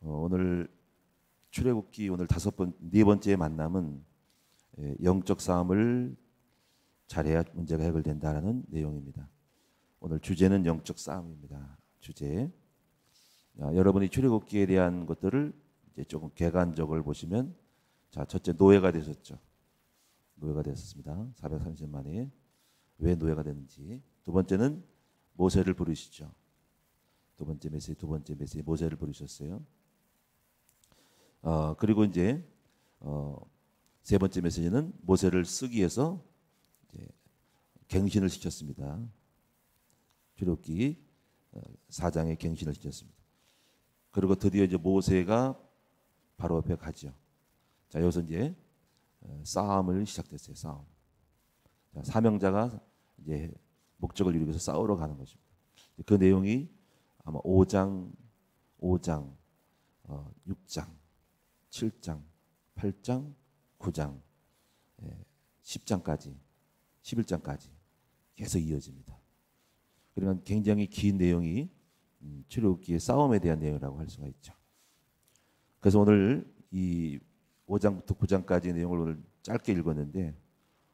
오늘 출애굽기 오늘 네 번째 만남은 영적 싸움을 잘해야 문제가 해결된다라는 내용입니다. 오늘 주제는 영적 싸움입니다. 주제. 여러분이 출애굽기에 대한 것들을 이제 조금 객관적으로 보시면, 자, 첫째 노예가 되셨죠. 노예가 됐습니다. 430년 만에. 왜 노예가 됐는지. 두 번째는 모세를 부르시죠. 두 번째 메시지 모세를 부르셨어요. 그리고 이제 세 번째 메시지는 모세를 쓰기 위해서 이제 갱신을 시켰습니다. 출애굽기 4장에 갱신을 시켰습니다. 그리고 드디어 이제 모세가 바로 앞에 가죠. 자, 여기서 이제 싸움을 시작됐어요. 싸움. 자, 사명자가 이제 목적을 이루기 위해서 싸우러 가는 것입니다. 그 내용이 아마 5장, 6장, 7장, 8장, 9장, 10장까지, 11장까지 계속 이어집니다. 그러니까 굉장히 긴 내용이 출애굽기의 싸움에 대한 내용이라고 할 수가 있죠. 그래서 오늘 이 5장부터 9장까지 내용을 오늘 짧게 읽었는데,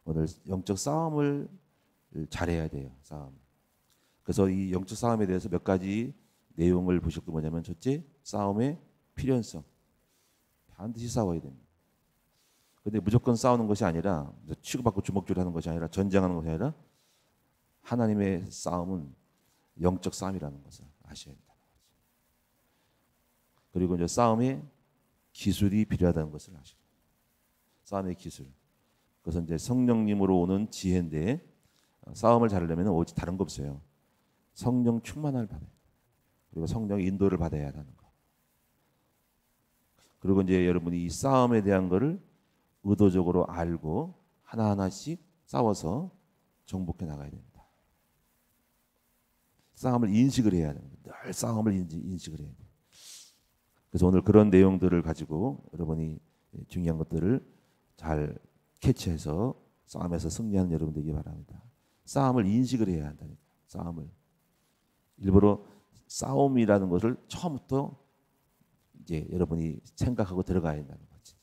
오늘 영적 싸움을 잘해야 돼요. 싸움. 그래서 이 영적 싸움에 대해서 몇 가지 내용을 보실 게 뭐냐면, 첫째, 싸움의 필연성. 반드시 싸워야 됩니다. 그런데 무조건 싸우는 것이 아니라, 치고받고 주먹질을 하는 것이 아니라, 전쟁하는 것이 아니라, 하나님의 싸움은 영적 싸움이라는 것을 아셔야 된다. 그리고 이제 싸움에 기술이 필요하다는 것을 아시고, 싸움의 기술. 그것은 이제 성령님으로 오는 지혜인데, 싸움을 잘하려면 오직 다른 거 없어요. 성령 충만을 받아야 돼요. 그리고 성령의 인도를 받아야 하는 거. 그리고 이제 여러분이 이 싸움에 대한 거를 의도적으로 알고 하나하나씩 싸워서 정복해 나가야 됩니다. 싸움을 인식을 해야 됩니다. 늘 싸움을 인식을 해야 돼요. 그래서 오늘 그런 내용들을 가지고 여러분이 중요한 것들을 잘 캐치해서 싸움에서 승리하는 여러분 되기 바랍니다. 싸움을 인식을 해야 한다니까. 싸움을. 일부러 싸움이라는 것을 처음부터 이제 여러분이 생각하고 들어가야 한다는 거지.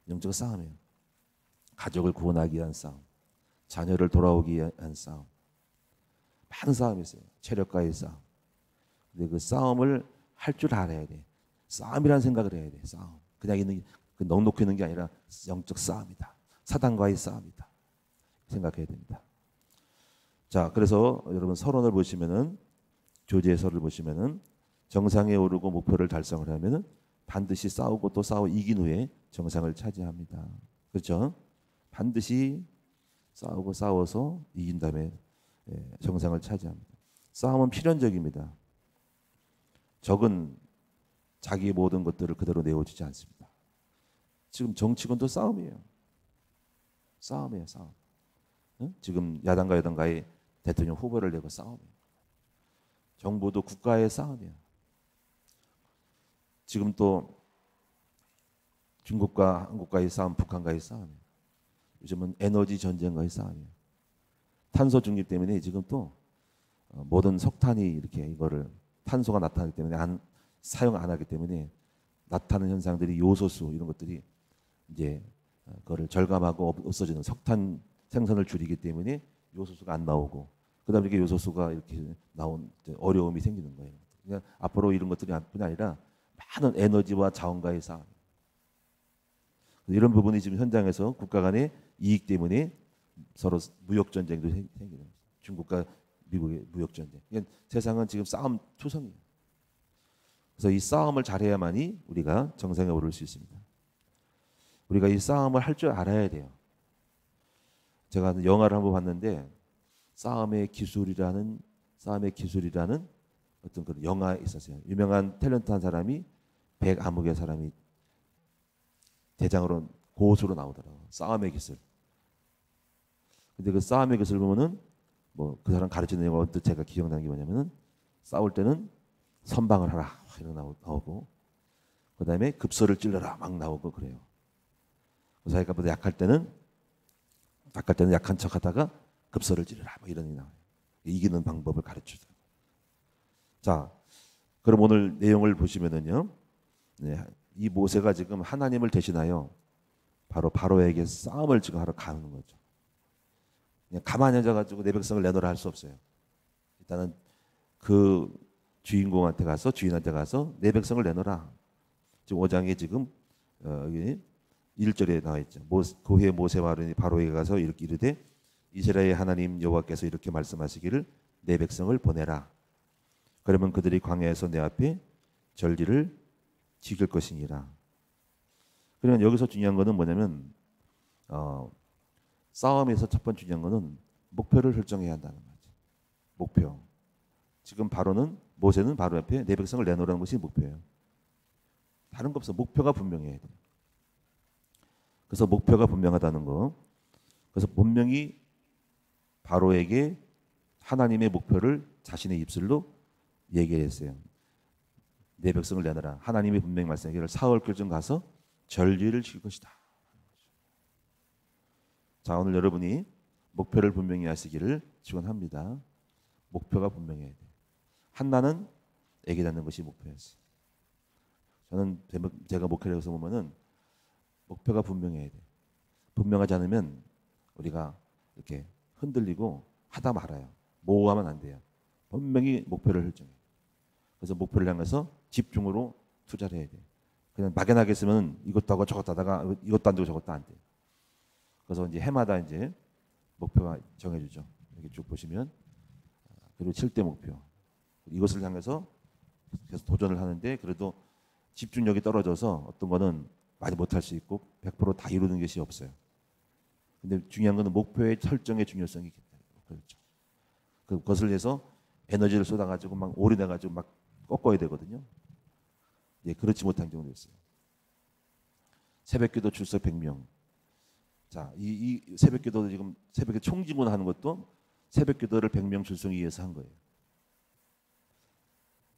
영적 싸움이에요. 가족을 구원하기 위한 싸움, 자녀를 돌아오기 위한 싸움, 많은 싸움이 있어요. 체력과의 싸움. 근데 그 싸움을 할 줄 알아야 돼. 싸움이라는 생각을 해야 돼. 싸움. 그냥 있는 넉넉히 있는 게 아니라 영적 싸움이다. 사단과의 싸움이다. 생각해야 됩니다. 자, 그래서 여러분 서론을 보시면은, 조지의 서를 보시면은, 정상에 오르고 목표를 달성을 하면은 반드시 싸우고 또 싸워 이긴 후에 정상을 차지합니다. 그렇죠? 반드시 싸우고 싸워서 이긴 다음에 정상을 차지합니다. 싸움은 필연적입니다. 적은 자기의 모든 것들을 그대로 내어주지 않습니다. 지금 정치권도 싸움이에요. 싸움이에요, 싸움. 응? 지금 야당과 여당과의 대통령 후보를 내고 싸움이에요. 정부도 국가의 싸움이에요. 지금 또 중국과 한국과의 싸움, 북한과의 싸움이에요. 요즘은 에너지 전쟁과의 싸움이에요. 탄소 중립 때문에 지금 또 모든 석탄이 이렇게 이거를 탄소가 나타나기 때문에 사용 안 하기 때문에 나타나는 현상들이 요소수 이런 것들이 이제 그거를 절감하고 없어지는, 석탄 생산을 줄이기 때문에 요소수가 안 나오고, 그다음에 이렇게 요소수가 이렇게 나온 어려움이 생기는 거예요. 그러니까 앞으로 이런 것들이 뿐 아니라 많은 에너지와 자원과의 싸움. 이런 부분이 지금 현장에서 국가 간의 이익 때문에 서로 무역 전쟁도 생기는 거예요. 중국과 미국의 무역 전쟁. 그러니까 세상은 지금 싸움 투성이에요. 그래서 이 싸움을 잘해야만이 우리가 정상에 오를 수 있습니다. 우리가 이 싸움을 할 줄 알아야 돼요. 제가 영화를 한번 봤는데, 싸움의 기술이라는 어떤 그런 영화에 있었어요. 유명한 탤런트한 사람이, 백아무개 사람이 대장으로 고수로 나오더라고요. 싸움의 기술. 근데 그 싸움의 기술 보면은 뭐 그 사람 가르치는 내용을 언뜻 제가 기억나는 게 뭐냐면은, 싸울 때는 선방을 하라 이런 나오고, 그다음에 급소를 찔러라 막 나오고 그래요. 자기가 보다 약할 때는 약한 척하다가 급소를 찌르라 뭐 이런 게 나와요. 이기는 방법을 가르쳐줘요. 자, 그럼 오늘 내용을 보시면은요, 네, 이 모세가 지금 하나님을 대신하여 바로에게 싸움을 지금 하러 가는 거죠. 그냥 가만히 앉아가지고 내 백성을 내놓으라 할 수 없어요. 일단은 그 주인한테 가서 내 백성을 내놓으라. 지금 5장에 지금 여기 1절에 나와 있죠. 그 후에 모세와 아론이 바로에게 가서 이렇게 이르되 이스라엘 하나님 여호와께서 이렇게 말씀하시기를 내 백성을 보내라. 그러면 그들이 광야에서 내 앞에 절기를 지킬 것이니라. 그러면 여기서 중요한 거는 뭐냐면 싸움에서 첫 번째 중요한 거는 목표를 설정해야 한다는 거죠. 목표. 지금 모세는 바로 앞에 내 백성을 내놓으라는 것이 목표예요. 다른 거 없어. 목표가 분명해야 돼요. 그래서 목표가 분명하다는 거. 그래서 분명히 바로에게 하나님의 목표를 자신의 입술로 얘기했어요. 내 백성을 내놔라. 하나님이 분명히 말씀하기를 사흘쯤 가서 절기를 지킬 것이다. 자, 오늘 여러분이 목표를 분명히 하시기를 축원합니다. 목표가 분명해야 돼요. 한나는 아기 낳는 것이 목표였어요. 저는 제가 목표를 해서 보면은 목표가 분명해야 돼요. 분명하지 않으면 우리가 이렇게 흔들리고 하다 말아요. 모호하면 안 돼요. 분명히 목표를 설정해요. 그래서 목표를 향해서 집중으로 투자를 해야 돼요. 그냥 막연하게 쓰면 이것도 하고 저것도 하다가 이것도 안 되고 저것도 안 돼요. 그래서 이제 해마다 이제 목표가 정해주죠. 이렇게 쭉 보시면 그리고 7대 목표. 이것을 향해서 계속 도전을 하는데 그래도 집중력이 떨어져서 어떤 거는 많이 못할 수 있고 100%다 이루는 것이 없어요. 근데 중요한 거는 목표의 설정의 중요성이 있겠다. 그렇죠. 그것을 위해서 에너지를 쏟아가지고 막 올인해가지고 막 꺾어야 되거든요. 예, 그렇지 못한 경우도 있어요. 새벽기도 출석 100명. 자, 이 새벽기도도 지금 새벽에 총징원 하는 것도 새벽기도를 100명 출석하기 위해서 한 거예요.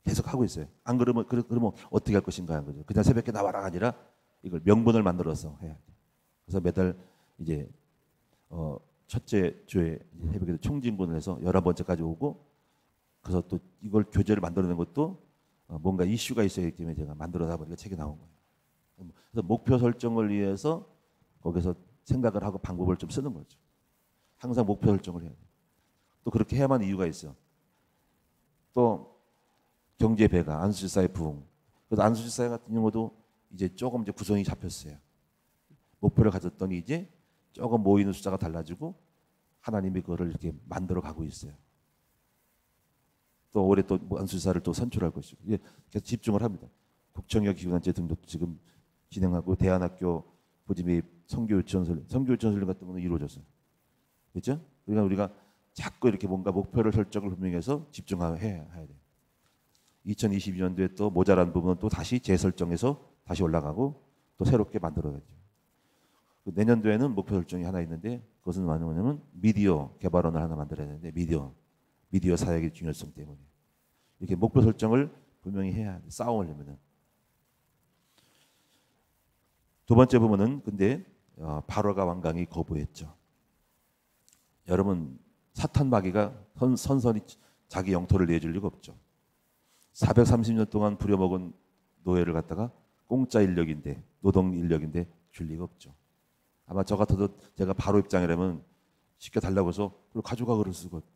계속 하고 있어요. 안 그러면 어떻게 할 것인가 하는 거죠. 그냥 새벽에 나와라가 아니라 이걸 명분을 만들어서 해야 돼요. 그래서 매달 이제 첫째 주에 새벽에 총징군을 해서 11번째까지 오고 그래서 또 이걸 교재를 만들어낸 것도 뭔가 이슈가 있어야 하기 때문에 제가 만들어다 보니까 책이 나온 거예요. 그래서 목표 설정을 위해서 거기서 생각을 하고 방법을 좀 쓰는 거죠. 항상 목표 설정을 해야 돼요. 또 그렇게 해야만 이유가 있어요. 또 경제 배가 안수지사의 부흥. 그래서 안수지사 같은 경우도 이제 조금 이제 구성이 잡혔어요. 목표를 가졌더니 이제 조금 모이는 숫자가 달라지고 하나님이 그거를 이렇게 만들어 가고 있어요. 또 올해 또 안수지사를 또 선출할 것이고 계속 집중을 합니다. 국청역 기후단체 등도 지금 진행하고 대안학교 부지미 성교유치원 설립 같은 거는 이루어졌어요. 그렇죠? 그러니까 우리가 자꾸 이렇게 뭔가 목표를 설정을 분명해서 집중해야 돼요. 2022년도에 또 모자란 부분은 또 다시 재설정해서 다시 올라가고 또 새롭게 만들어야죠. 내년도에는 목표 설정이 하나 있는데 그것은 뭐냐면 미디어 개발원을 하나 만들어야 되는데 미디어 사역의 중요성 때문에 이렇게 목표 설정을 분명히 해야 돼. 싸우려면은. 두 번째 부분은 근데 바로가 완강히 거부했죠. 여러분 사탄 마귀가 선선히 자기 영토를 내줄 리가 없죠. 430년 동안 부려먹은 노예를 갖다가 공짜 인력인데 노동 인력인데 줄 리가 없죠. 아마 저 같아도 제가 바로 입장이라면 시켜 달라고 해서 그걸 가져가 그랬을 거죠.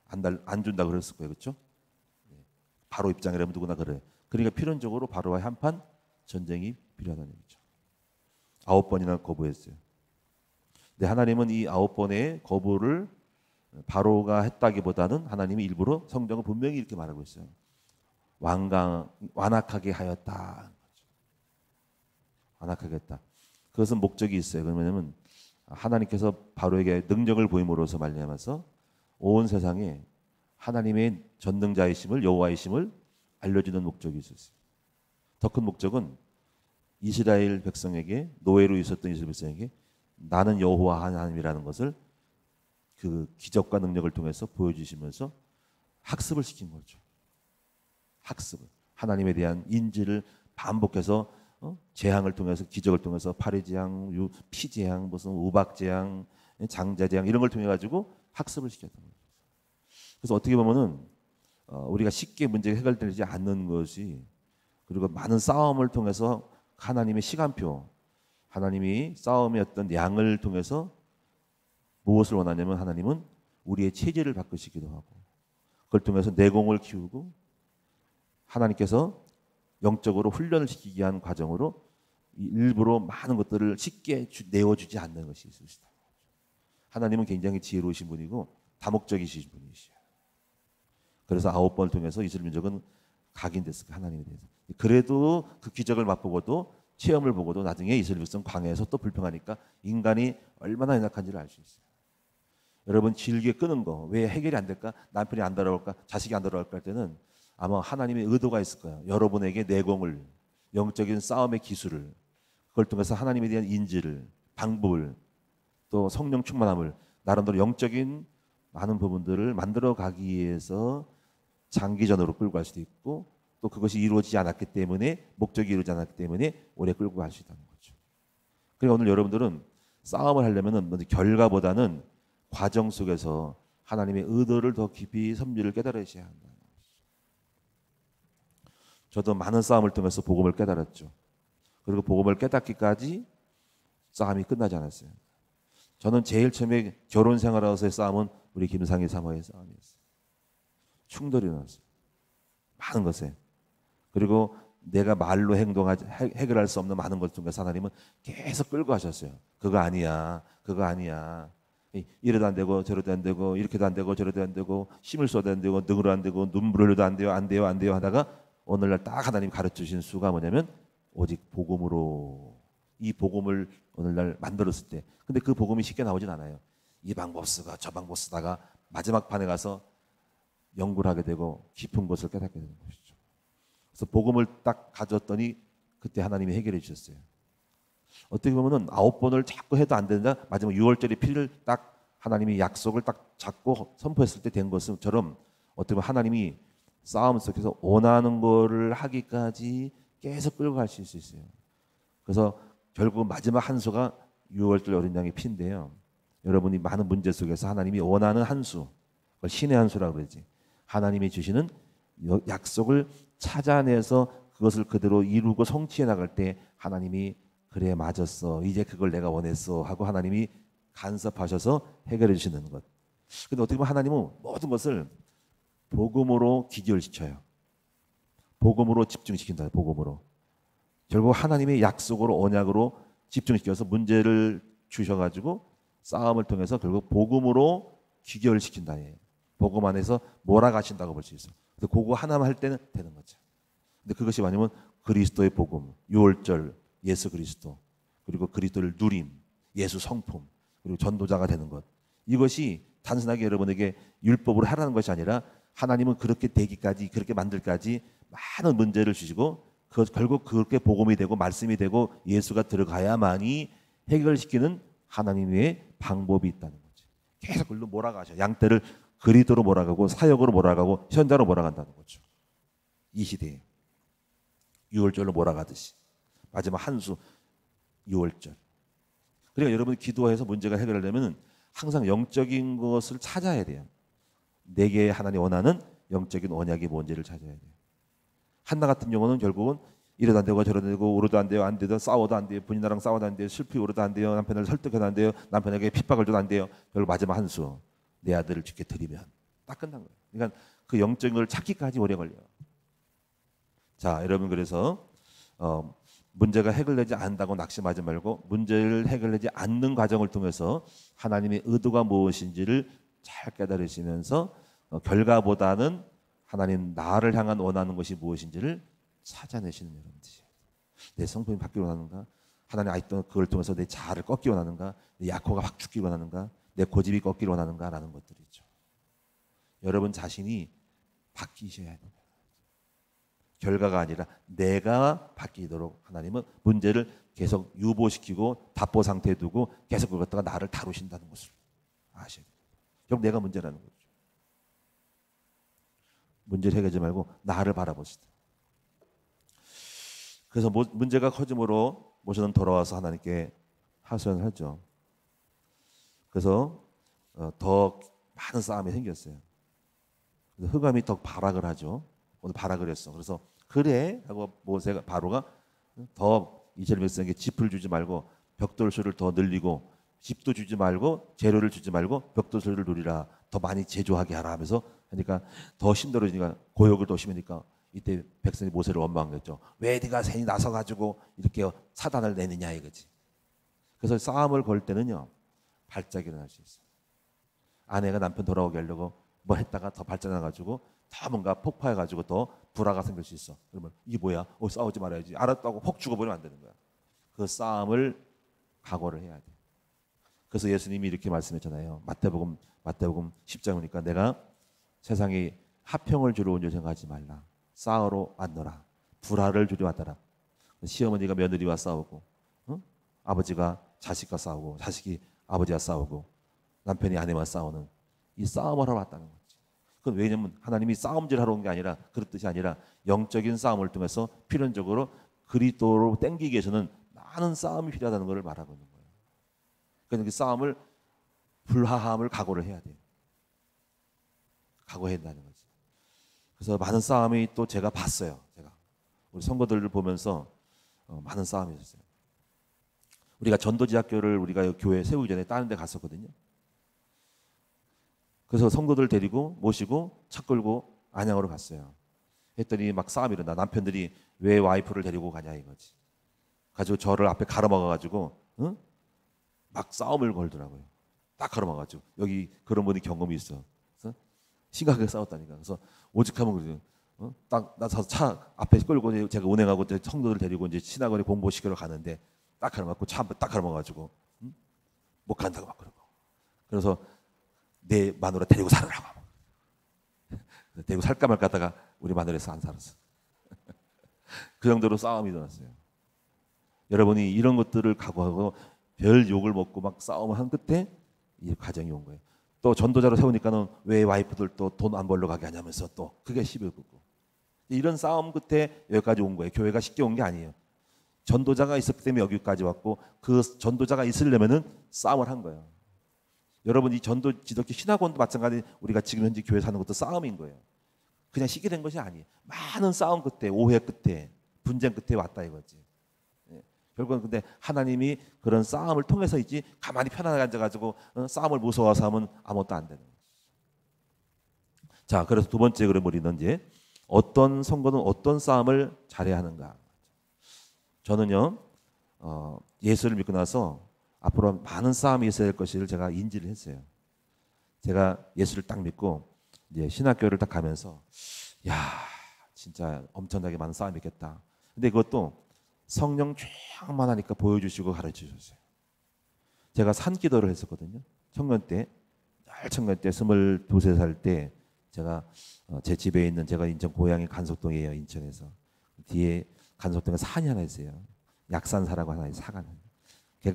안 준다 그랬을 거예요. 그렇죠? 바로 입장이라면 누구나 그래요. 그러니까 필연적으로 바로와의 한판 전쟁이 필요하다는 얘기죠. 9번이나 거부했어요. 근데 하나님은 이 9번의 거부를 바로가 했다기보다는 하나님이 일부러 성경을 분명히 이렇게 말하고 있어요. 완악하게 하였다. 완악하게 했다. 그것은 목적이 있어요. 그러면 하나님께서 바로에게 능력을 보임으로써 말미암아서 온 세상에 하나님의 전능자이심을 여호와이심을 알려주는 목적이 있었어요. 더 큰 목적은 이스라엘 백성에게 노예로 있었던 이스라엘 백성에게 나는 여호와 하나님이라는 것을 그 기적과 능력을 통해서 보여주시면서 학습을 시킨 거죠. 학습을 하나님에 대한 인지를 반복해서 재앙을 통해서 기적을 통해서 파리재앙, 피재앙, 무슨 우박재앙, 장자재앙 이런 걸 통해 가지고 학습을 시켰던 거예요. 그래서 어떻게 보면은 우리가 쉽게 문제가 해결되지 않는 것이 그리고 많은 싸움을 통해서 하나님의 시간표, 하나님이 싸움의 어떤 양을 통해서 무엇을 원하냐면 하나님은 우리의 체질을 바꾸시기도 하고 그걸 통해서 내공을 키우고 하나님께서 영적으로 훈련을 시키기 위한 과정으로 일부러 많은 것들을 쉽게 내어주지 않는 것이 있으시다. 하나님은 굉장히 지혜로우신 분이고 다목적이신 분이시죠. 그래서 9번을 통해서 이스라엘 민족은 각인됐을까 하나님에 대해서. 그래도 그 기적을 맛보고도 체험을 보고도 나중에 이스라엘 백성 광야에서 또 불평하니까 인간이 얼마나 연약한지를 알 수 있어요. 여러분 질게 끄는 거 왜 해결이 안 될까? 남편이 안 돌아올까? 자식이 안 돌아올까 할 때는 아마 하나님의 의도가 있을 거예요. 여러분에게 내공을, 영적인 싸움의 기술을, 그걸 통해서 하나님에 대한 인지를, 방법을, 또 성령 충만함을, 나름대로 영적인 많은 부분들을 만들어 가기 위해서 장기전으로 끌고 갈 수도 있고 또 그것이 이루어지지 않았기 때문에 목적이 이루어지지 않았기 때문에 오래 끌고 갈 수 있다는 거죠. 그러니까 오늘 여러분들은 싸움을 하려면 먼저 결과보다는 과정 속에서 하나님의 의도를 더 깊이 섭리를 깨달으셔야 한다. 저도 많은 싸움을 통해서 복음을 깨달았죠. 그리고 복음을 깨닫기까지 싸움이 끝나지 않았어요. 저는 제일 처음에 결혼 생활하고서의 싸움은 우리 김상희 사모의 싸움이었어요. 충돌이 나왔어요. 많은 것에. 그리고 내가 말로 해결할 수 없는 많은 것 중에서 하나님은 계속 끌고 가셨어요. 그거 아니야. 그거 아니야. 이래도 안 되고 저래도 안 되고 이렇게도 안 되고 저래도 안 되고 힘을 쏟아도 안 되고 능으로 안 되고 눈물을 흘려도 안 돼요. 안 돼요. 안 돼요 하다가 오늘날 딱 하나님 가르쳐주신 수가 뭐냐면 오직 복음으로 이 복음을 오늘날 만들었을 때 근데 그 복음이 쉽게 나오진 않아요. 이 방법 쓰가 저 방법 쓰다가 마지막 판에 가서 연구를 하게 되고 깊은 것을 깨닫게 되는 것이죠. 그래서 복음을 딱 가졌더니 그때 하나님이 해결해 주셨어요. 어떻게 보면은 9번을 자꾸 해도 안 된다. 마지막 6월절의 피를 딱 하나님이 약속을 딱 잡고 선포했을 때 된 것처럼 어떻게 보면 하나님이 싸움 속에서 원하는 거를 하기까지 계속 끌고 갈 수 있어요. 그래서 결국 마지막 한 수가 6월절 어린 양의 피인데요. 여러분이 많은 문제 속에서 하나님이 원하는 한 수, 그걸 신의 한 수라고 그러지. 하나님이 주시는 약속을 찾아내서 그것을 그대로 이루고 성취해 나갈 때 하나님이 그래 맞았어. 이제 그걸 내가 원했어 하고 하나님이 간섭하셔서 해결해 주시는 것. 근데 어떻게 보면 하나님은 모든 것을 복음으로 기결시켜요. 복음으로 집중시킨다. 복음으로. 결국 하나님의 약속으로 언약으로 집중시켜서 문제를 주셔가지고 싸움을 통해서 결국 복음으로 귀결시킨다. 복음 안에서 몰아가신다고 볼 수 있어. 근데 그거 하나만 할 때는 되는 거죠. 근데 그것이 뭐냐면 그리스도의 복음, 유월절, 예수 그리스도, 그리고 그리스도를 누림, 예수 성품, 그리고 전도자가 되는 것. 이것이 단순하게 여러분에게 율법으로 하라는 것이 아니라 하나님은 그렇게 되기까지, 그렇게 만들까지 많은 문제를 주시고 결국 그렇게 복음이 되고 말씀이 되고 예수가 들어가야만이 해결시키는 하나님의 방법이 있다는 거죠. 계속 글로 몰아가셔. 양떼를 그리스도로 몰아가고 사역으로 몰아가고 현자로 몰아간다는 거죠. 이 시대에 유월절로 몰아가듯이 마지막 한수 유월절. 그러니까 여러분이 기도해서 문제가 해결하려면 항상 영적인 것을 찾아야 돼요. 내게 하나님 원하는 영적인 언약이 뭔지를 찾아야 돼요. 한나 같은 경우는 결국은 이래도 안 되고 저래도 안 되고 오르도 안 돼요. 안 돼도 싸워도 안 돼요. 부인이랑 싸워도 안 돼요. 슬피 오르도 안 돼요. 남편을 설득해도 안 돼요. 남편에게 핍박을 줘도 안 돼요. 결국 마지막 한수 내 아들을 주께 드리면 딱 끝난 거예요. 그러니까 그 영적인 걸 찾기까지 오래 걸려요. 자, 여러분 그래서 문제가 해결되지 않는다고 낙심하지 말고 문제를 해결되지 않는 과정을 통해서 하나님의 의도가 무엇인지를 잘 깨달으시면서 결과보다는 하나님 나를 향한 원하는 것이 무엇인지를 찾아내시는 여러분들이에요. 내 성품이 바뀌기 원하는가? 하나님 아직도 그걸 통해서 내 자아를 꺾기 원하는가? 내 약호가 확 죽기 원하는가? 내 고집이 꺾기를 원하는가? 라는 것들이죠. 여러분 자신이 바뀌셔야 됩니다. 결과가 아니라 내가 바뀌도록 하나님은 문제를 계속 유보시키고 답보 상태에 두고 계속 그걸 갖다가 나를 다루신다는 것을 아셔야 됩니다. 결국 내가 문제라는 거죠. 문제를 해결하지 말고 나를 바라보시다. 그래서 문제가 커짐으로 모세는 돌아와서 하나님께 하소연을 하죠. 그래서 더 많은 싸움이 생겼어요. 흑암이 더 발악을 하죠. 오늘 발악을 했어. 그래서 그래 하고 모세가 바로가 더 이스라엘 백성에게 짚을 주지 말고 벽돌수를 더 늘리고 집도 주지 말고 재료를 주지 말고 벽돌수를 누리라 더 많이 제조하게 하라 하면서 하니까 더 힘들어지니까 고역을 더 심으니까 이때 백성이 모세를 원망한 거죠. 왜 네가 괜히 나서 가지고 이렇게 사단을 내느냐 이거지. 그래서 싸움을 걸 때는요 발작이 일어날 수 있어요. 아내가 남편 돌아오게 하려고 뭐 했다가 더 발전해가지고 더 뭔가 폭파해가지고 더 불화가 생길 수 있어. 그러면 이게 뭐야? 싸우지 말아야지. 알았다고 폭 죽어버리면 안 되는 거야. 그 싸움을 각오를 해야 돼. 그래서 예수님이 이렇게 말씀했잖아요. 마태복음 10장 보니까 내가 세상에 화평을 주러 온 줄 생각하지 말라. 싸우러 왔노라. 불화를 주려 왔더라. 시어머니가 며느리와 싸우고, 응? 아버지가 자식과 싸우고, 자식이 아버지와 싸우고, 남편이 아내와 싸우는 이 싸움을 하러 왔다는 거지. 그건 왜냐면 하나님이 싸움질 하러 온 게 아니라 그런 뜻이 아니라 영적인 싸움을 통해서 필연적으로 그리스도로 땡기기 위해서는 많은 싸움이 필요하다는 것을 말하고 있는 거예요. 그러니까 그 싸움을 불화함을 각오를 해야 돼요. 각오해야 된다는 거지. 그래서 많은 싸움이 또 제가 봤어요. 제가 우리 성도들을 보면서 많은 싸움이 있었어요. 우리가 전도지학교를 우리가 교회 세우기 전에 다른 데 갔었거든요. 그래서 성도들 데리고 모시고 차 끌고 안양으로 갔어요. 했더니 막 싸움이 일어나. 남편들이 왜 와이프를 데리고 가냐 이거지. 가지고 저를 앞에 가로막아가지고 응? 막 싸움을 걸더라고요. 딱 가로막아가지고 여기 그런 분이 경험이 있어. 그래서 심각하게 싸웠다니까. 그래서 오죽하면 그래요. 딱 나서 차 앞에 끌고 제가 운행하고 성도들 데리고 이제 신학원에 공부시키러 가는데 딱 가로막고 차 딱 가로막아가지고 응? 못 간다고 막 그러고. 그래서 내 마누라 데리고 살으라고. 데리고 살까 말까 하다가 우리 마누라에서 안 살았어. 그 정도로 싸움이 일어났어요. 여러분이 이런 것들을 각오하고 별 욕을 먹고 막 싸움을 한 끝에 이 과정이 온 거예요. 또 전도자로 세우니까는 왜 와이프들 또 돈 안 벌러 가게 하냐면서 또 그게 시비 붙고 이런 싸움 끝에 여기까지 온 거예요. 교회가 쉽게 온 게 아니에요. 전도자가 있었기 때문에 여기까지 왔고 그 전도자가 있으려면은 싸움을 한 거예요. 여러분 이 전도 지도교 신학원도 마찬가지 우리가 지금 현재 교회 사는 것도 싸움인 거예요. 그냥 쉬게 된 것이 아니에요. 많은 싸움 끝에 오해 끝에 분쟁 끝에 왔다 이거지. 결국은 근데 하나님이 그런 싸움을 통해서이지 가만히 편안하게 앉아가지고 싸움을 무서워서 하면 아무것도 안 되는 거죠. 자, 그래서 두 번째 그럼 우리는 이제 어떤 선거는 어떤 싸움을 잘해야 하는가. 저는요 예수를 믿고 나서 앞으로 많은 싸움이 있어야 될 것을 제가 인지를 했어요. 제가 예수를 딱 믿고 이제 신학교를 딱 가면서 야 진짜 엄청나게 많은 싸움이 있겠다. 근데 그것도 성령 충만하니까 보여주시고 가르쳐주셨어요. 제가 산기도를 했었거든요. 청년 때, 청년 때 22살 때 제가 제 집에 있는 제가 인천 고향이 간석동이에요. 인천에서. 뒤에 간석동에 산이 하나 있어요. 약산사라고 하나 있어요. 사가는.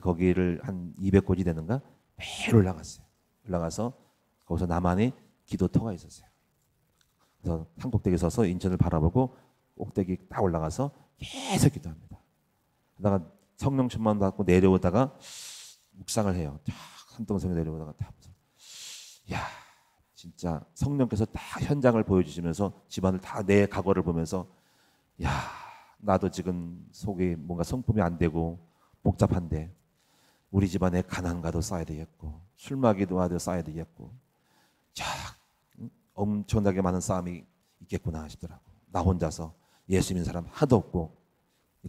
거기를 한 200고지 되는가 매일 올라갔어요. 올라가서 거기서 나만의 기도터가 있었어요. 그래서 산 꼭대기 서서 인천을 바라보고 꼭대기 딱 올라가서 계속 기도합니다. 그러다가 성령 충만 받고 내려오다가 묵상을 해요. 딱 산동성에 내려오다가 딱 야 진짜 성령께서 딱 현장을 보여주시면서 집안을 다 내 과거를 보면서 야 나도 지금 속에 뭔가 성품이 안 되고 복잡한데 우리 집안에 가난과도 쌓아야 되겠고 술마귀도 쌓아야 되겠고 자 엄청나게 많은 싸움이 있겠구나 싶더라고. 나 혼자서 예수 믿는 사람 하도 없고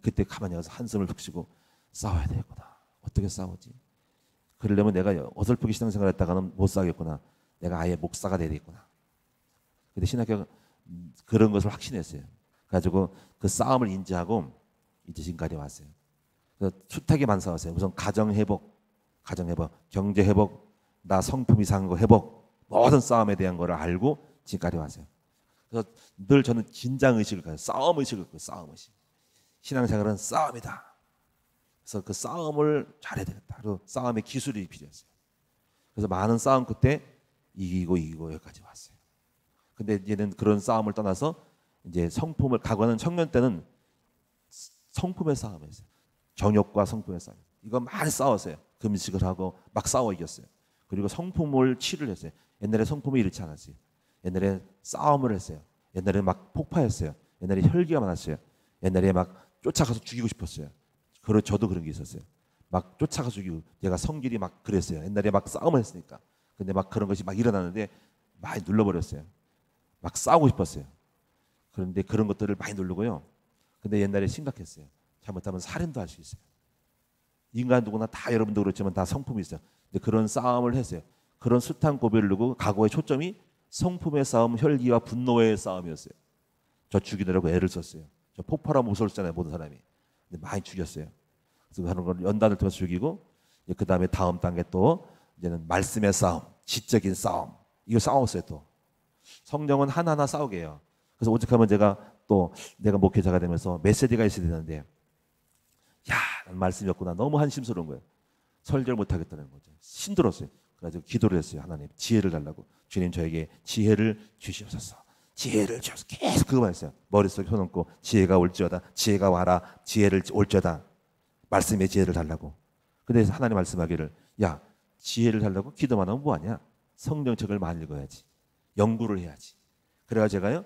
그때 가만히 가서 한숨을 푹 쉬고 싸워야 되겠구나. 어떻게 싸우지? 그러려면 내가 어설프게 신앙생활 했다가는 못 싸겠구나. 내가 아예 목사가 돼야 되겠구나. 근데 신학교가 그런 것을 확신했어요. 그래가지고 그 싸움을 인지하고 이제 지금까지 왔어요. 그래서 숱하게 만싸웠어요. 우선 가정회복, 경제회복, 나 성품 이상한 거 회복, 모든 싸움에 대한 거를 알고 지금까지 왔어요. 그래서 늘 저는 긴장의식을 가져요. 싸움의식을 가져요. 싸움의식. 신앙생활은 싸움이다. 그래서 그 싸움을 잘해야 되겠다. 그리고 싸움의 기술이 필요했어요. 그래서 많은 싸움 끝에 이기고 여기까지 왔어요. 근데 이제는 그런 싸움을 떠나서 이제 성품을 각오하는 청년 때는 성품의 싸움이었어요. 정욕과 성품의 싸움. 이거 많이 싸웠어요. 금식을 하고 막 싸워 이겼어요. 그리고 성품을 치를 했어요. 옛날에 성품이 이렇지 않았어요. 옛날에 싸움을 했어요. 옛날에 막 폭파했어요. 옛날에 혈기가 많았어요. 옛날에 막 쫓아가서 죽이고 싶었어요. 저도 그런 게 있었어요. 막 쫓아가서 죽이고, 제가 성질이 막 그랬어요. 옛날에 막 싸움을 했으니까. 근데 막 그런 것이 막 일어나는데 많이 눌러버렸어요. 막 싸우고 싶었어요. 그런데 그런 것들을 많이 누르고요. 근데 옛날에 심각했어요. 잘못하면 살인도 할 수 있어요. 인간 누구나 다, 여러분도 그렇지만 다 성품이 있어요. 근데 그런 싸움을 했어요. 그런 숱한 고비를 두고 각오의 초점이 성품의 싸움, 혈기와 분노의 싸움이었어요. 저 죽이느라고 애를 썼어요. 저 폭발하면 무서웠잖아요, 모든 사람이. 근데 많이 죽였어요. 그래서 하는 걸 연단을 통해서 죽이고, 그 다음에 다음 단계 또 이제는 말씀의 싸움, 지적인 싸움. 이거 싸웠어요. 또 성령은 하나하나 싸우게 해요. 그래서 오직하면 내가 목회자가 되면서 메시지가 있어야 되는데, 말씀이었구나. 너무 한심스러운 거예요. 설교를 못 하겠다는 거죠. 힘들었어요. 그래서 기도를 했어요. 하나님, 지혜를 달라고. 주님, 저에게 지혜를 주시옵소서. 지혜를 주셔서 계속 그거만 했어요. 머릿속에 펴놓고 지혜가 올지어다, 지혜가 와라, 지혜를 올지어다. 말씀의 지혜를 달라고. 근데 하나님 말씀하기를, 야, 지혜를 달라고 기도만 하면 뭐하냐? 성경책을 많이 읽어야지. 연구를 해야지. 그래가 제가요,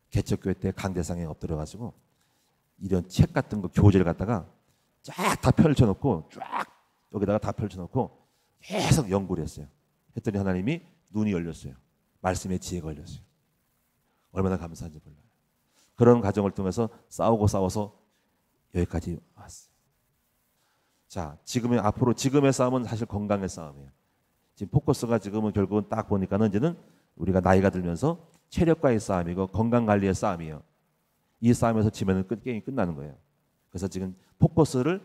개척교회 때 강대상에 엎드려가지고 이런 책 같은 거, 교재를 갖다가 쫙 다 펼쳐놓고, 쫙 여기다가 다 펼쳐놓고 계속 연구를 했어요. 했더니 하나님이 눈이 열렸어요. 말씀의 지혜가 열렸어요. 얼마나 감사한지 몰라요. 그런 과정을 통해서 싸워서 여기까지 왔어요. 자, 앞으로 지금의 싸움은 사실 건강의 싸움이에요. 지금 포커스가 지금은 결국은 딱 보니까는 이제는 우리가 나이가 들면서 체력과의 싸움이고 건강관리의 싸움이에요. 이 싸움에서 지면은 게임이 끝나는 거예요. 그래서 지금 포커스를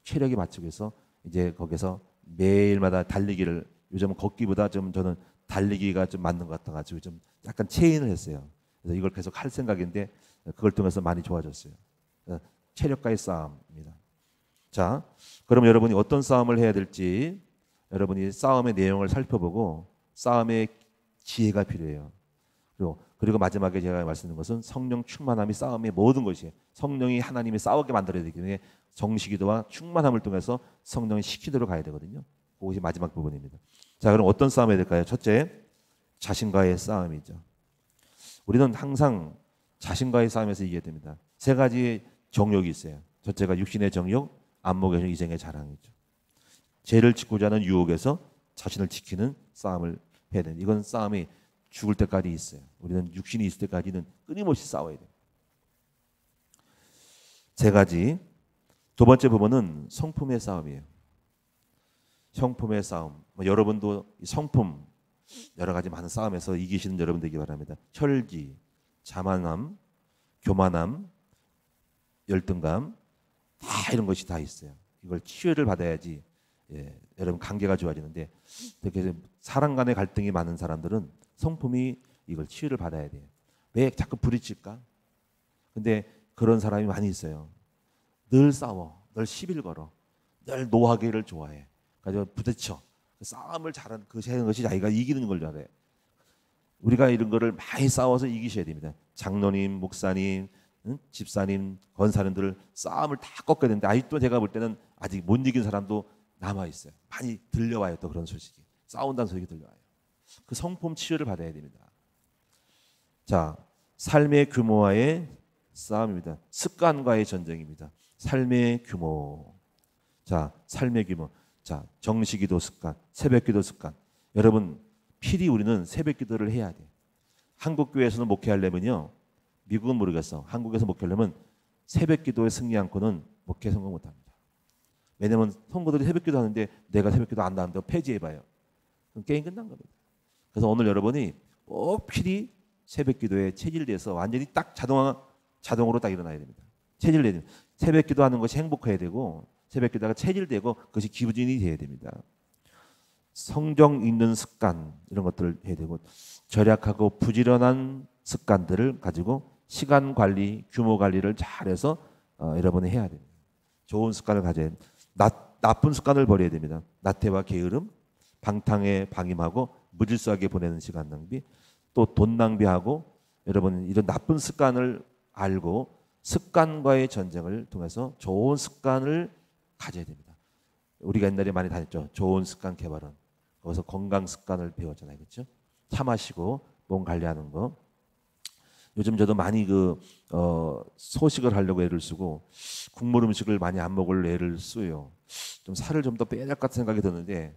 체력에 맞추기 위해서 이제 거기서 매일마다 달리기를, 요즘은 걷기보다 좀 저는 달리기가 좀 맞는 것 같아가지고 좀 약간 체인을 했어요. 그래서 이걸 계속 할 생각인데 그걸 통해서 많이 좋아졌어요. 체력과의 싸움입니다. 자, 그럼 여러분이 어떤 싸움을 해야 될지 여러분이 싸움의 내용을 살펴보고 싸움의 지혜가 필요해요. 그리고 마지막에 제가 말씀드린 것은 성령 충만함이 싸움의 모든 것이에요. 성령이 하나님이 싸우게 만들어야 되기 때문에 정식기도와 충만함을 통해서 성령이 시키도록 가야 되거든요. 그것이 마지막 부분입니다. 자, 그럼 어떤 싸움 해야 될까요? 첫째, 자신과의 싸움이죠. 우리는 항상 자신과의 싸움에서 이겨야 됩니다. 세 가지 정욕이 있어요. 첫째가 육신의 정욕, 안목의 정욕, 이생의 자랑이죠. 죄를 짓고자 하는 유혹에서 자신을 지키는 싸움을 해야 됩니다. 이건 싸움이 죽을 때까지 있어요. 우리는 육신이 있을 때까지는 끊임없이 싸워야 돼요. 세 가지. 두 번째 부분은 성품의 싸움이에요. 성품의 싸움. 여러분도 성품 여러 가지 많은 싸움에서 이기시는 여러분 되기 바랍니다. 혈기, 자만함, 교만함, 열등감, 다 이런 것이 다 있어요. 이걸 치유를 받아야지 여러분 관계가 좋아지는데, 그렇게 사람 간의 갈등이 많은 사람들은 성품이 이걸 치유를 받아야 돼요. 왜 자꾸 부딪힐까? 근데 그런 사람이 많이 있어요. 늘 싸워, 늘 시비를 걸어, 늘 노하기를 좋아해. 그래서 부딪혀. 싸움을 잘하는 것이 자기가 이기는 걸 잘해. 우리가 이런 거를 많이 싸워서 이기셔야 됩니다. 장로님, 목사님, 집사님, 권사님들을 싸움을 다 꺾어야 되는데 아직도 제가 볼 때는 아직 못 이긴 사람도 남아 있어요. 많이 들려와요. 또 그런 소식이. 싸운다는 소식이 들려와요. 그 성품 치유를 받아야 됩니다. 자, 삶의 규모와의 싸움입니다. 습관과의 전쟁입니다. 삶의 규모. 자, 삶의 규모. 자, 정시기도 습관, 새벽기도 습관. 여러분, 필히 우리는 새벽기도를 해야 돼요. 한국 교회에서는 목회하려면요, 미국은 모르겠어. 한국에서 목회하려면 새벽기도에 승리 않고는 목회 성공 못합니다. 왜냐하면 성도들이 새벽기도 하는데 내가 새벽기도 안 나는데 폐지해봐요. 그럼 게임 끝난 겁니다. 그래서 오늘 여러분이 꼭 필히 새벽기도에 체질돼서 완전히 딱 자동으로 딱 일어나야 됩니다. 체질돼야 됩니다. 새벽기도 하는 것이 행복해야 되고, 새벽기도가 체질되고 그것이 기분이 돼야 됩니다. 성경 읽는 습관, 이런 것들을 해야 되고, 절약하고 부지런한 습관들을 가지고 시간 관리, 규모 관리를 잘해서 여러분이 해야 됩니다. 좋은 습관을 가져야 됩니다. 나쁜 습관을 버려야 됩니다. 나태와 게으름, 방탕에 방임하고 무질서하게 보내는 시간 낭비, 또 돈 낭비하고, 여러분 이런 나쁜 습관을 알고 습관과의 전쟁을 통해서 좋은 습관을 가져야 됩니다. 우리가 옛날에 많이 다녔죠. 좋은 습관 개발원. 거기서 건강 습관을 배웠잖아요. 그렇죠? 차 마시고 몸 관리하는 거. 요즘 저도 많이 소식을 하려고 애를 쓰고 국물 음식을 많이 안 먹을 애를 써요. 좀 살을 좀 더 빼야 될 것 같은 생각이 드는데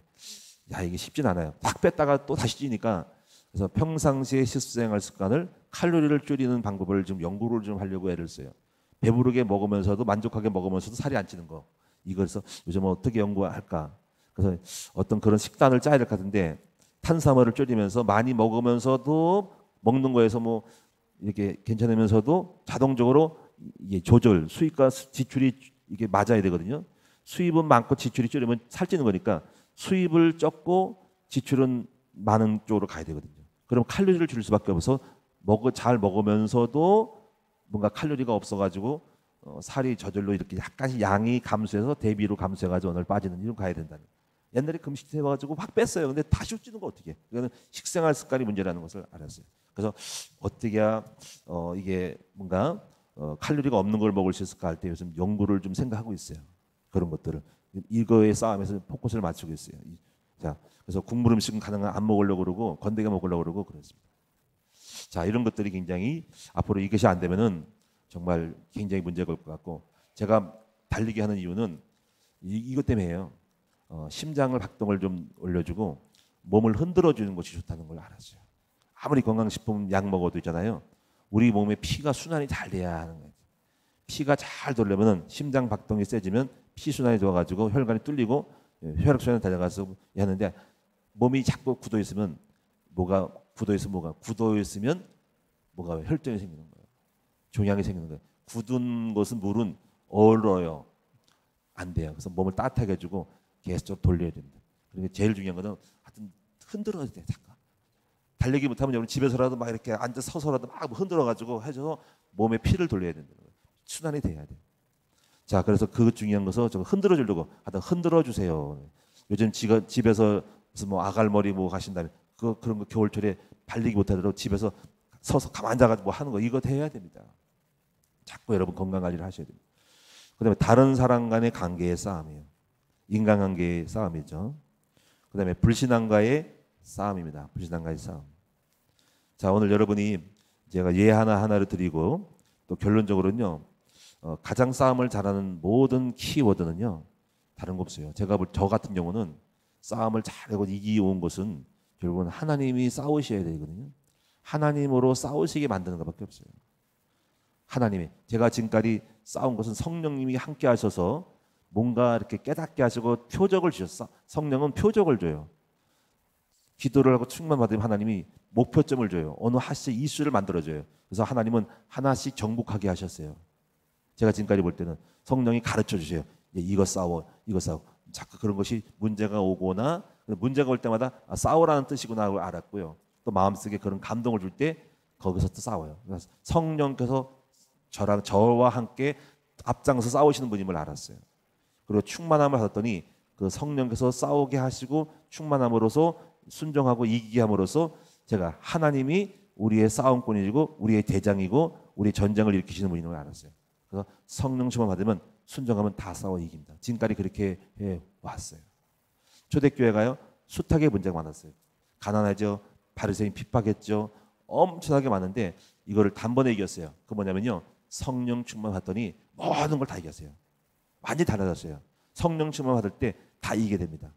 야 이게 쉽진 않아요. 딱 뺐다가 또 다시 찌니까 그래서 평상시에 식생활 습관을 칼로리를 줄이는 방법을 좀 연구를 좀 하려고 애를 써요. 배부르게 먹으면서도 만족하게 먹으면서도 살이 안 찌는 거. 이거에서 요즘 어떻게 연구할까? 그래서 어떤 그런 식단을 짜야 될 것 같은데 탄수화물을 줄이면서 많이 먹으면서도 먹는 거에서 뭐 이렇게 괜찮으면서도 자동적으로 이게 조절 수입과 지출이 이게 맞아야 되거든요. 수입은 많고 지출이 줄이면 살찌는 거니까 수입을 적고 지출은 많은 쪽으로 가야 되거든요. 그럼 칼로리를 줄일 수밖에 없어서 잘 먹으면서도 뭔가 칼로리가 없어가지고 살이 저절로 이렇게 약간씩 양이 감소해서 대비로 감소해가지고 오늘 빠지는 일로 가야 된다는. 옛날에 금식 해가지고 확 뺐어요. 근데 다시 찌는 거 어떻게? 이거는 식생활 습관이 문제라는 것을 알았어요. 그래서 어떻게 해야 이게 뭔가 칼로리가 없는 걸 먹을 수 있을까 할 때 요즘 연구를 좀 생각하고 있어요. 그런 것들을 이거의 싸움에서 포커스를 맞추고 있어요. 자, 그래서 국물 음식은 가능한 안 먹으려고 그러고 건더기 먹으려고 그러고 그렇습니다. 자, 이런 것들이 굉장히 앞으로 이것이 안 되면은 정말 굉장히 문제가 올 것 같고 제가 달리기 하는 이유는 이것 때문에요. 심장을 박동을 좀 올려주고 몸을 흔들어 주는 것이 좋다는 걸 알았어요. 아무리 건강식품 약 먹어도 있잖아요. 우리 몸에 피가 순환이 잘 돼야 하는 거예요. 피가 잘 돌려면은 심장 박동이 세지면 피 순환이 좋아가지고 혈관이 뚫리고 혈액 순환이 달려가서 하는데 몸이 자꾸 굳어 있으면 뭐가 혈전이 생기는 거예요. 종양이 생기는 거예요. 굳은 것은 물은 얼어요. 안 돼요. 그래서 몸을 따뜻하게 해주고 계속 돌려야 됩니다. 그러니까 제일 중요한 거는 하여튼 흔들어야 돼요. 잠깐. 달리기 못하면 여러분 집에서라도 막 이렇게 앉아 서서라도 막 흔들어가지고 해줘서 몸에 피를 돌려야 된다는 거예요. 순환이 돼야 돼요. 자, 그래서 그 중요한 것을 좀 흔들어 주려고 하여튼 흔들어 주세요. 요즘 집에서 무슨 뭐 아갈머리 뭐 하신다면 그런 거 겨울철에 달리기 못하더라도 집에서 서서 가만 앉아가지고 뭐 하는 거 이거 해야 됩니다. 자꾸 여러분 건강 관리를 하셔야 됩니다. 그다음에 다른 사람 간의 관계의 싸움이에요. 인간관계의 싸움이죠. 그다음에 불신앙과의 싸움입니다. 불신앙과의 싸움. 자, 오늘 여러분이 제가 예 하나를 드리고 또 결론적으로는요. 가장 싸움을 잘하는 모든 키워드는요. 다른 거 없어요. 저 같은 경우는 싸움을 잘하고 이기온 것은 결국은 하나님이 싸우셔야 되거든요. 하나님으로 싸우시게 만드는 것밖에 없어요. 하나님이 제가 지금까지 싸운 것은 성령님이 함께 하셔서 뭔가 이렇게 깨닫게 하시고 표적을 주셨어. 성령은 표적을 줘요. 기도를 하고 충만받으면 하나님이 목표점을 줘요. 어느 하나씩 이슈를 만들어줘요. 그래서 하나님은 하나씩 정복하게 하셨어요. 제가 지금까지 볼 때는 성령이 가르쳐 주세요. 이거 싸워. 자꾸 그런 것이 문제가 오거나 문제가 올 때마다 싸우라는 뜻이구나 하고 알았고요. 또 마음속에 그런 감동을 줄 때 거기서 또 싸워요. 그래서 성령께서 저와 함께 앞장서 싸우시는 분임을 알았어요. 그리고 충만함을 받았더니 그 성령께서 싸우게 하시고 충만함으로써 순종하고 이기게 함으로써 제가 하나님이 우리의 싸움꾼이고 우리의 대장이고 우리의 전쟁을 일으키시는 분임을 알았어요. 그래서 성령 충만 받으면 순종하면 다 싸워 이깁니다. 지금까지 그렇게 해왔어요. 초대교회가요. 숱하게 문제가 많았어요. 가난하죠. 바리새인 핍박했죠. 엄청나게 많은데 이거를 단번에 이겼어요. 그 뭐냐면요. 성령 충만 받더니 모든 걸 다 이겼어요. 완전히 달라졌어요. 성령 충만 받을 때 다 이기게 됩니다.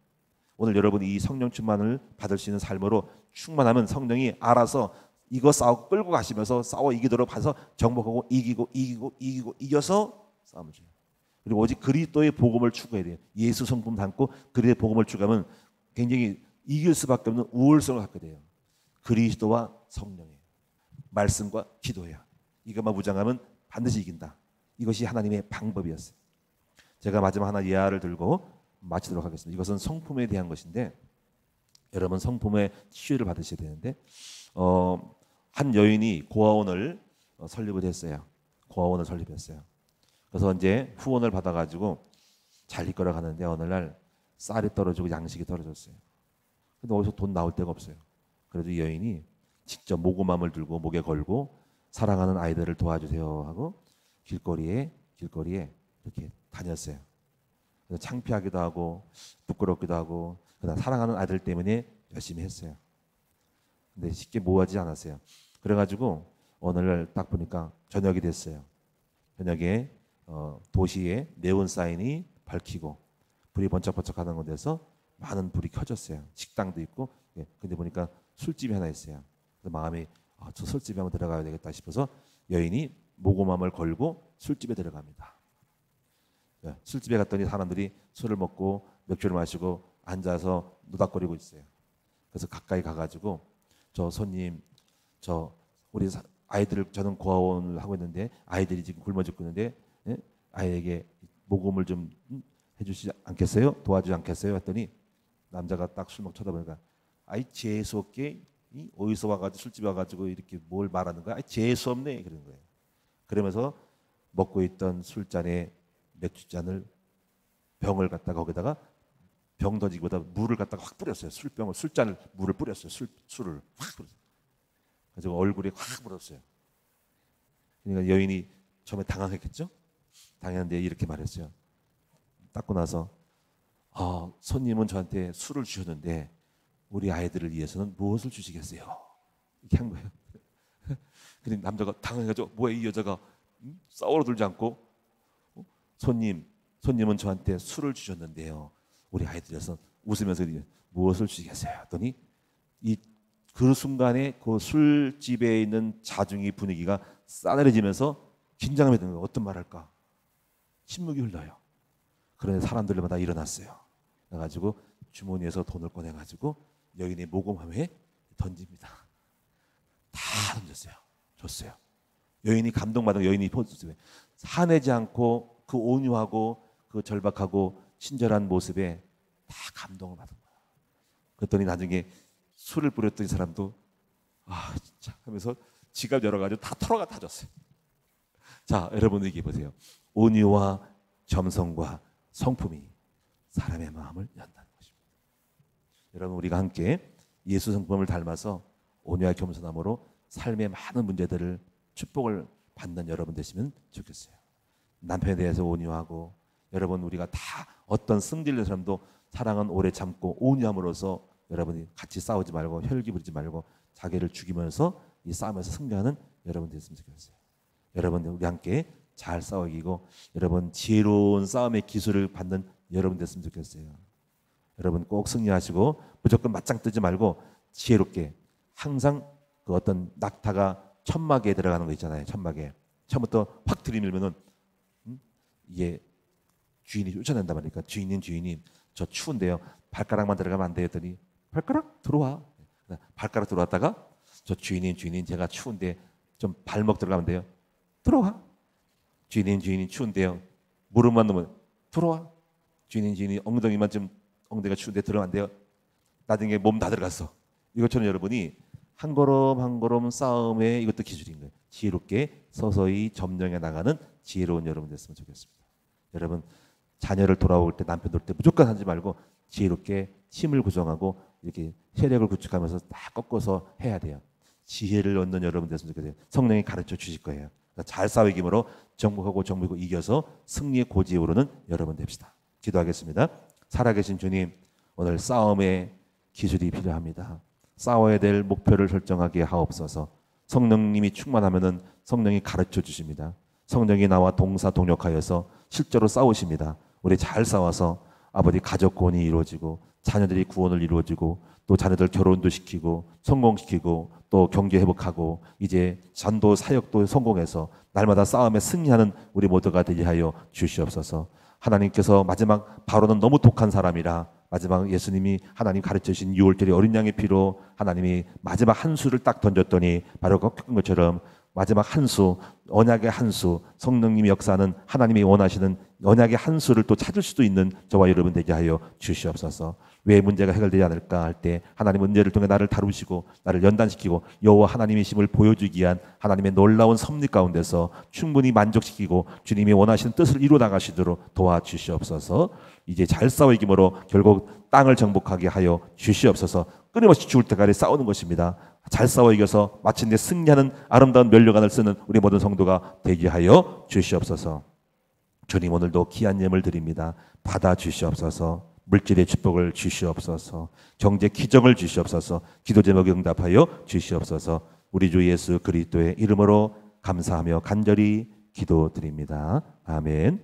오늘 여러분이 이 성령 충만을 받을 수 있는 삶으로 충만하면 성령이 알아서 이거 싸우고 끌고 가시면서 싸워 이기도록 봐서 정복하고 이겨서 싸움을 줘요. 그리고 오직 그리스도의 복음을 추구해야 돼요. 예수 성품 담고 그리스도의 복음을 추구하면 굉장히 이길 수밖에 없는 우월성을 갖게 돼요. 그리스도와 성령이에요. 말씀과 기도예요. 이것만 무장하면 반드시 이긴다. 이것이 하나님의 방법이었어요. 제가 마지막 하나 예화를 들고 마치도록 하겠습니다. 이것은 성품에 대한 것인데 여러분 성품의 치유를 받으셔야 되는데 한 여인이 고아원을 설립을 했어요. 고아원을 설립했어요. 그래서 이제 후원을 받아가지고 잘 이끌어 가는데 어느 날 쌀이 떨어지고 양식이 떨어졌어요. 근데 어디서 돈 나올 데가 없어요. 그래도 이 여인이 직접 모금함을 들고 목에 걸고 사랑하는 아이들을 도와주세요 하고 길거리에 이렇게 다녔어요. 그래서 창피하기도 하고 부끄럽기도 하고 그다음 사랑하는 아이들 때문에 열심히 했어요. 근데 쉽게 모아지지 않았어요. 그래가지고 오늘 딱 보니까 저녁이 됐어요. 저녁에 도시에 네온 사인이 밝히고 불이 번쩍번쩍하는 곳에서 많은 불이 켜졌어요. 식당도 있고. 예, 근데 보니까 술집이 하나 있어요. 그래서 마음이 저 술집에 한번 들어가야 되겠다 싶어서 여인이 모고맘을 걸고 술집에 들어갑니다. 예, 술집에 갔더니 사람들이 술을 먹고 맥주를 마시고 앉아서 노닥거리고 있어요. 그래서 가까이 가가지고 저 손님, 우리 아이들을 저는 고아원을 하고 있는데 아이들이 지금 굶어 죽고 있는데 예? 아이에게 모금을 좀 해주시지 않겠어요? 도와주지 않겠어요? 했더니 남자가 딱 술 먹고 쳐다보니까 아이 재수 없게 어디서 와가지고 술집에 와가지고 이렇게 뭘 말하는 거야? 아이 재수 없네 그러는 거예요. 그러면서 먹고 있던 술잔에 맥주잔을 병을 갖다가 거기다가 병 던지기보다 물을 갖다가 확 뿌렸어요. 술잔을 물을 뿌렸어요. 술을 확 뿌렸어요. 그래서 얼굴에 확 불었어요. 그러니까 여인이 처음에 당황했겠죠? 당했는데 이렇게 말했어요. 닦고 나서 손님은 저한테 술을 주셨는데 우리 아이들을 위해서는 무엇을 주시겠어요? 이렇게 한 거예요. 근데 남자가 당황해가지고 뭐야 이 여자가 싸우러 들지 않고 손님은 저한테 술을 주셨는데요. 우리 아이들에서 웃으면서 무엇을 주시겠어요? 했더니 그 순간에 그 술집에 있는 자중이 분위기가 싸늘해지면서 긴장하게 되는 거예요. 어떤 말 할까? 침묵이 흘러요. 그런데 사람들마다 일어났어요. 그래가지고 주머니에서 돈을 꺼내가지고 여인의 모금함에 던집니다. 다 던졌어요. 줬어요. 여인이 감동받은 여인이 포즈에 화내지 않고 그 온유하고 그 절박하고 친절한 모습에 다 감동을 받은 거예요. 그랬더니 나중에 술을 뿌렸던 사람도 진짜 하면서 지갑 열어가지고 다 털어가 다 줬어요. 자, 여러분 얘기해 보세요. 온유와 점성과 성품이 사람의 마음을 연다는 것입니다. 여러분 우리가 함께 예수 성품을 닮아서 온유와 겸손함으로 삶의 많은 문제들을 축복을 받는 여러분 되시면 좋겠어요. 남편에 대해서 온유하고 여러분 우리가 다 어떤 승질낸 사람도 사랑은 오래 참고 온유함으로써 여러분이 같이 싸우지 말고 혈기 부리지 말고 자기를 죽이면서 이 싸움에서 승리하는 여러분 됐으면 좋겠어요. 여러분 우리 함께 잘 싸워 이기고 여러분 지혜로운 싸움의 기술을 받는 여러분 됐으면 좋겠어요. 여러분 꼭 승리하시고 무조건 맞짱 뜨지 말고 지혜롭게 항상 그 어떤 낙타가 천막에 들어가는 거 있잖아요. 천막에 처음부터 확 들이밀면은 이게 주인이 쫓아낸단 말이니까 주인님 저 추운데요. 발가락만 들어가면 안 돼요. 했더니 발가락 들어와. 발가락 들어왔다가 저 주인님 제가 추운데 좀 발목 들어가면 돼요. 들어와. 주인님 추운데요. 무릎만 넣으면 들어와. 주인님 엉덩이만 좀 엉덩이가 추운데 들어가면 안 돼요. 나중에 몸 다 들어갔어. 이것처럼 여러분이 한 걸음 한 걸음 싸움에 이것도 기술인 거예요. 지혜롭게 서서히 점령해 나가는 지혜로운 여러분 됐으면 좋겠습니다. 여러분 자녀를 돌아올 때 남편 돌 때 무조건 하지 말고 지혜롭게 힘을 구성하고 이렇게 세력을 구축하면서 다 꺾어서 해야 돼요. 지혜를 얻는 여러분 됐으면 좋겠어요. 성령이 가르쳐 주실 거예요. 그러니까 잘 싸우기므로 정복하고 이겨서 승리의 고지에 오르는 여러분 됩시다. 기도하겠습니다. 살아계신 주님, 오늘 싸움의 기술이 필요합니다. 싸워야 될 목표를 설정하게 하옵소서. 성령님이 충만하면은 성령이 가르쳐 주십니다. 성령이 나와 동사동력하여서 실제로 싸우십니다. 우리 잘 싸워서 아버지 가족 구원이 이루어지고 자녀들이 구원을 이루어지고 또 자녀들 결혼도 시키고 성공시키고 또 경제 회복하고 이제 전도 사역도 성공해서 날마다 싸움에 승리하는 우리 모두가 되게 하여 주시옵소서. 하나님께서 마지막 바로는 너무 독한 사람이라 마지막 예수님이 하나님 가르쳐주신 6월절의 어린 양의 피로 하나님이 마지막 한 수를 딱 던졌더니 바로 겪은 것처럼 마지막 한 수, 언약의 한 수, 성령님이 역사하는 하나님이 원하시는 언약의 한 수를 또 찾을 수도 있는 저와 여러분 되게 하여 주시옵소서. 왜 문제가 해결되지 않을까 할 때 하나님 문제를 통해 나를 다루시고 나를 연단시키고 여호와 하나님의 힘을 보여주기 위한 하나님의 놀라운 섭리 가운데서 충분히 만족시키고 주님이 원하시는 뜻을 이루어 나가시도록 도와주시옵소서. 이제 잘 싸워 이김으로 결국 땅을 정복하게 하여 주시옵소서. 끊임없이 죽을 때까지 싸우는 것입니다. 잘 싸워 이겨서 마침내 승리하는 아름다운 면류관을 쓰는 우리 모든 성도가 되게 하여 주시옵소서. 주님 오늘도 귀한 예물 드립니다. 받아 주시옵소서. 물질의 축복을 주시옵소서. 경제 기적을 주시옵소서. 기도 제목에 응답하여 주시옵소서. 우리 주 예수 그리스도의 이름으로 감사하며 간절히 기도드립니다. 아멘.